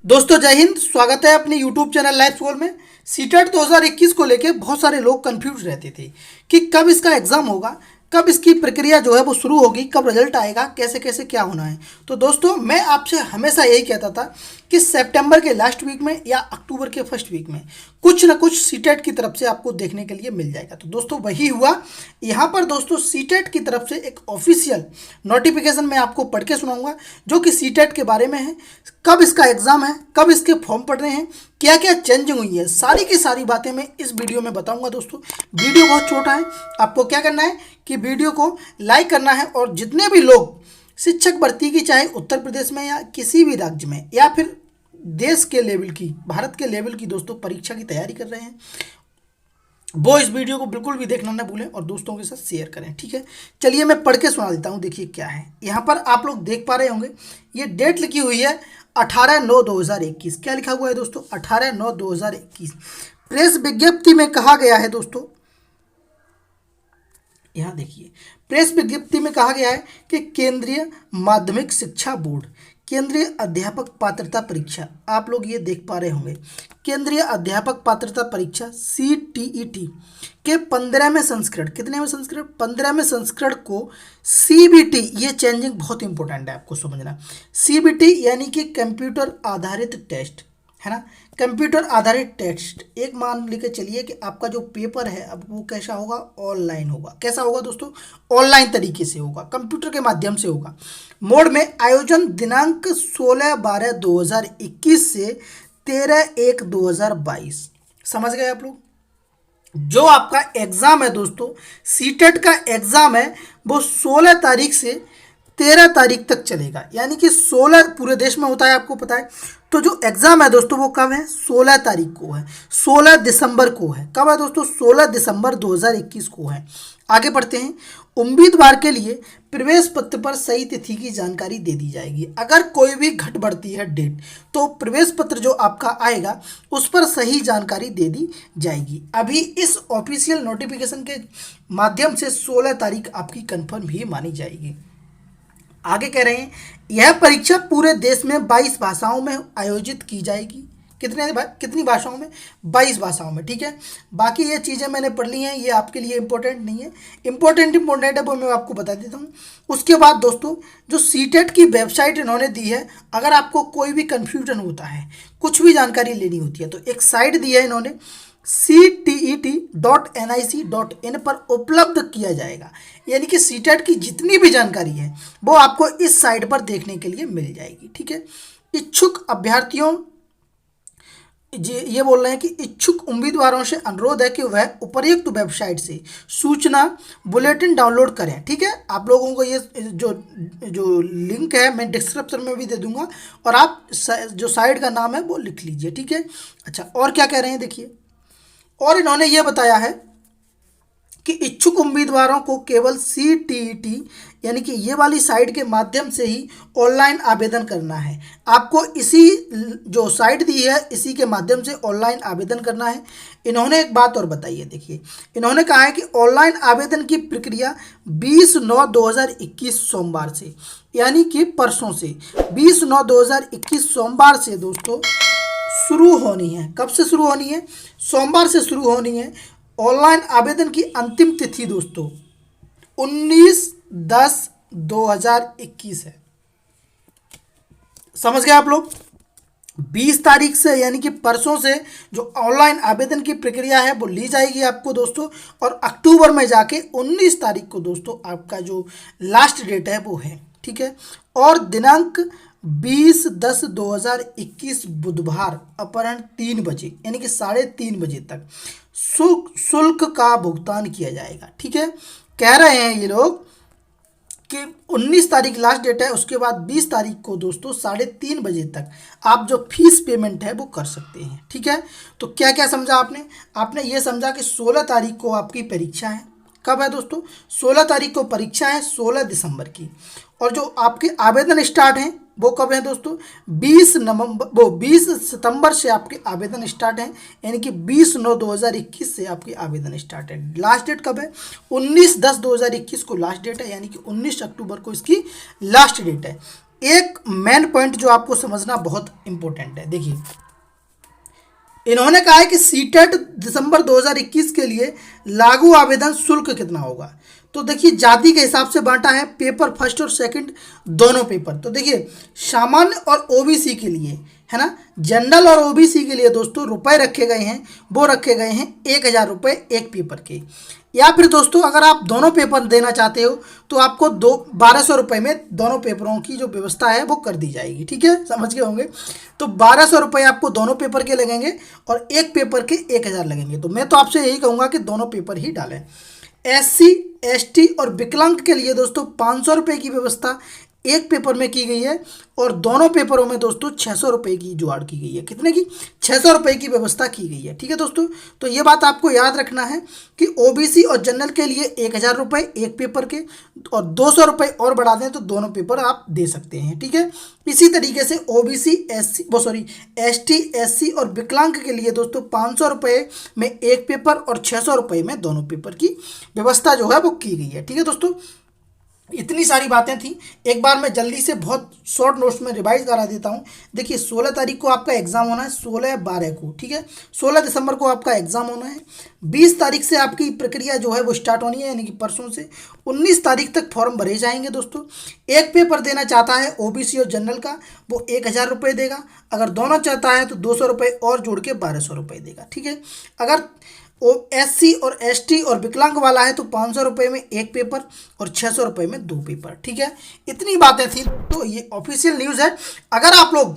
दोस्तों जय हिंद। स्वागत है अपने YouTube चैनल लाइव स्कूल में। सीटेट 2021 को लेके बहुत सारे लोग कंफ्यूज रहते थे कि कब इसका एग्ज़ाम होगा, कब इसकी प्रक्रिया जो है वो शुरू होगी, कब रिजल्ट आएगा, कैसे कैसे क्या होना है। तो दोस्तों मैं आपसे हमेशा यही कहता था कि सितंबर के लास्ट वीक में या अक्टूबर के फर्स्ट वीक में कुछ ना कुछ सीटेट की तरफ से आपको देखने के लिए मिल जाएगा। तो दोस्तों वही हुआ। यहाँ पर दोस्तों सीटेट की तरफ से एक ऑफिशियल नोटिफिकेशन मैं आपको पढ़ के सुनाऊंगा जो कि सीटेट के बारे में है। कब इसका एग्ज़ाम है, कब इसके फॉर्म पड़ रहे हैं, क्या क्या चेंजिंग हुई है, सारी की सारी बातें मैं इस वीडियो में बताऊंगा। दोस्तों वीडियो बहुत छोटा है, आपको क्या करना है कि वीडियो को लाइक करना है और जितने भी लोग शिक्षक भर्ती की, चाहे उत्तर प्रदेश में या किसी भी राज्य में या फिर देश के लेवल की, भारत के लेवल की दोस्तों परीक्षा की तैयारी कर रहे हैं, वो इस वीडियो को बिल्कुल भी देखना ना भूलें और दोस्तों के साथ शेयर करें। ठीक है, चलिए मैं पढ़ के सुना देता हूँ। देखिए क्या है, यहाँ पर आप लोग देख पा रहे होंगे ये डेट लिखी हुई है 18/9/2021। क्या लिखा हुआ है दोस्तों? 18/9/2021। प्रेस विज्ञप्ति में कहा गया है दोस्तों, यहाँ देखिए, प्रेस विज्ञप्ति में कहा गया है कि केंद्रीय माध्यमिक शिक्षा बोर्ड केंद्रीय अध्यापक पात्रता परीक्षा, आप लोग ये देख पा रहे होंगे, केंद्रीय अध्यापक पात्रता परीक्षा CTET के 15वें संस्करण, कितने में संस्करण? 15वें संस्करण को CBT, ये चेंजिंग बहुत इंपॉर्टेंट है आपको समझना। CBT यानी कि कंप्यूटर आधारित टेस्ट है ना, कंप्यूटर आधारित टेस्ट। एक मान लेके चलिए कि आपका जो पेपर है अब वो कैसा होगा? ऑनलाइन होगा। कैसा होगा दोस्तों? ऑनलाइन तरीके से होगा, कंप्यूटर के माध्यम से होगा। मोड में आयोजन दिनांक 16/12/2021 से 13/1/2022। समझ गए आप लोग? जो आपका एग्ज़ाम है दोस्तों, सीटेट का एग्ज़ाम है, वो 16 तारीख से 13 तारीख तक चलेगा। यानी कि 16 पूरे देश में होता है, आपको पता है। तो जो एग्ज़ाम है दोस्तों वो कब है? 16 तारीख को है, 16 दिसंबर को है। कब है दोस्तों? 16 दिसंबर 2021 को है। आगे बढ़ते हैं। उम्मीदवार के लिए प्रवेश पत्र पर सही तिथि की जानकारी दे दी जाएगी। अगर कोई भी घट बढ़ती है डेट, तो प्रवेश पत्र जो आपका आएगा उस पर सही जानकारी दे दी जाएगी। अभी इस ऑफिशियल नोटिफिकेशन के माध्यम से 16 तारीख आपकी कंफर्म ही मानी जाएगी। आगे कह रहे हैं यह परीक्षा पूरे देश में 22 भाषाओं में आयोजित की जाएगी। कितनी भाषाओं में? 22 भाषाओं में। ठीक है, बाकी ये चीज़ें मैंने पढ़ ली हैं, ये आपके लिए इंपॉर्टेंट नहीं है। इंपॉर्टेंट है वो मैं आपको बता देता हूँ। उसके बाद दोस्तों जो सीटेट की वेबसाइट इन्होंने दी है, अगर आपको कोई भी कन्फ्यूजन होता है, कुछ भी जानकारी लेनी होती है, तो एक साइट दी है इन्होंने, CTET.nic.in पर उपलब्ध किया जाएगा। यानी कि सीटेट की जितनी भी जानकारी है वो आपको इस साइट पर देखने के लिए मिल जाएगी। ठीक है, इच्छुक अभ्यर्थियों, ये बोल रहे हैं कि इच्छुक उम्मीदवारों से अनुरोध है कि वह उपर्युक्त वेबसाइट से सूचना बुलेटिन डाउनलोड करें। ठीक है, आप लोगों को ये जो जो लिंक है मैं डिस्क्रिप्शन में भी दे दूंगा और आप जो साइट का नाम है वो लिख लीजिए। ठीक है, अच्छा और क्या कह रहे हैं देखिए, और इन्होंने ये बताया है कि इच्छुक उम्मीदवारों को केवल CTET यानी कि ये वाली साइट के माध्यम से ही ऑनलाइन आवेदन करना है। आपको इसी जो साइट दी है इसी के माध्यम से ऑनलाइन आवेदन करना है। इन्होंने एक बात और बताई है, देखिए इन्होंने कहा है कि ऑनलाइन आवेदन की प्रक्रिया 20/9/2021 सोमवार से, यानी कि परसों से 20/9/2021 सोमवार से दोस्तों शुरू होनी है। कब से शुरू होनी है? सोमवार से शुरू होनी है। ऑनलाइन आवेदन की अंतिम तिथि दोस्तों 19/10/2021 है। समझ गए आप लोग? 20 तारीख से यानी कि परसों से जो ऑनलाइन आवेदन की प्रक्रिया है वो ली जाएगी आपको दोस्तों, और अक्टूबर में जाके 19 तारीख को दोस्तों आपका जो लास्ट डेट है वो है। ठीक है, और दिनांक 20/10/2021 बुधवार अपराह्न 3 बजे यानी कि 3:30 बजे तक शुल्क का भुगतान किया जाएगा। ठीक है, कह रहे हैं ये लोग कि 19 तारीख लास्ट डेट है, उसके बाद 20 तारीख को दोस्तों 3:30 बजे तक आप जो फीस पेमेंट है वो कर सकते हैं। ठीक है, तो क्या क्या समझा आपने? आपने ये समझा कि 16 तारीख को आपकी परीक्षा है। कब है दोस्तों? 16 तारीख को परीक्षा है, 16 दिसंबर की। और जो आपके आवेदन स्टार्ट हैं वो कब है दोस्तों? 20 सितंबर से आपके आवेदन स्टार्ट हैं, यानी कि 20/9/2021 से आपके आवेदन स्टार्ट है। लास्ट डेट कब है? 19/10/2021 को लास्ट डेट है, यानी कि 19 अक्टूबर को इसकी लास्ट डेट है। एक मेन पॉइंट जो आपको समझना बहुत इंपॉर्टेंट है। देखिए, इन्होंने कहा है कि सीटेट दिसंबर 2021 के लिए लागू आवेदन शुल्क कितना होगा। तो देखिए, जाति के हिसाब से बांटा है, पेपर फर्स्ट और सेकंड दोनों पेपर। तो देखिए, सामान्य और ओबीसी के लिए, है ना, जनरल और ओबीसी के लिए दोस्तों रुपए रखे गए हैं, वो रखे गए हैं 1,000 रुपये एक पेपर के। या फिर दोस्तों अगर आप दोनों पेपर देना चाहते हो तो आपको 1,200 रुपये में दोनों पेपरों की जो व्यवस्था है वो कर दी जाएगी। ठीक है, समझ गए होंगे। तो 1,200 रुपये आपको दोनों पेपर के लगेंगे और एक पेपर के 1,000 लगेंगे। तो मैं तो आपसे यही कहूँगा कि दोनों पेपर ही डालें। SC ST और विकलांग के लिए दोस्तों 500 रुपये की व्यवस्था एक पेपर में की गई है और दोनों पेपरों में दोस्तों 600 रुपये की जुगाड़ की गई है। कितने की? 600 रुपये की व्यवस्था की गई है। ठीक है दोस्तों, तो ये बात आपको याद रखना है कि ओबीसी और जनरल के लिए 1,000 रुपये एक पेपर के और 200 रुपये और बढ़ा दें तो दोनों पेपर आप दे सकते हैं। ठीक है, इसी तरीके से ओबीसी ST SC और विकलांग के लिए दोस्तों 500 रुपये में एक पेपर और 600 रुपये में दोनों पेपर की व्यवस्था जो है वो की गई है। ठीक है दोस्तों, इतनी सारी बातें थी। एक बार मैं जल्दी से बहुत शॉर्ट नोट्स में रिवाइज करा देता हूँ। देखिए, 16 तारीख को आपका एग्जाम होना है, 16/12 को। ठीक है, 16 दिसंबर को आपका एग्जाम होना है। 20 तारीख से आपकी प्रक्रिया जो है वो स्टार्ट होनी है, यानी कि परसों से 19 तारीख तक फॉर्म भरे जाएंगे दोस्तों। एक पेपर देना चाहता है ओबीसी और जनरल का, वो 1,000 रुपये देगा। अगर दोनों चाहता है तो 200 रुपये और जोड़ के 1,200 रुपये देगा। ठीक है, अगर SC और ST और विकलांग वाला है तो 500 रुपये में एक पेपर और 600 रुपये में दो पेपर। ठीक है, इतनी बातें थी। तो ये ऑफिशियल न्यूज़ है। अगर आप लोग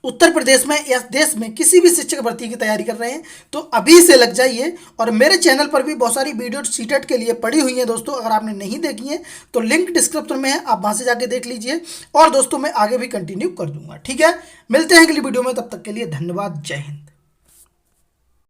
उत्तर प्रदेश में या देश में किसी भी शिक्षक भर्ती की तैयारी कर रहे हैं तो अभी से लग जाइए। और मेरे चैनल पर भी बहुत सारी वीडियो सीटेट के लिए पड़ी हुई हैं दोस्तों, अगर आपने नहीं देखी है तो लिंक डिस्क्रिप्शन में है, आप वहां से जाके देख लीजिए। और दोस्तों मैं आगे भी कंटिन्यू कर दूंगा। ठीक है, मिलते हैं अगली वीडियो में, तब तक के लिए धन्यवाद। जय हिंद।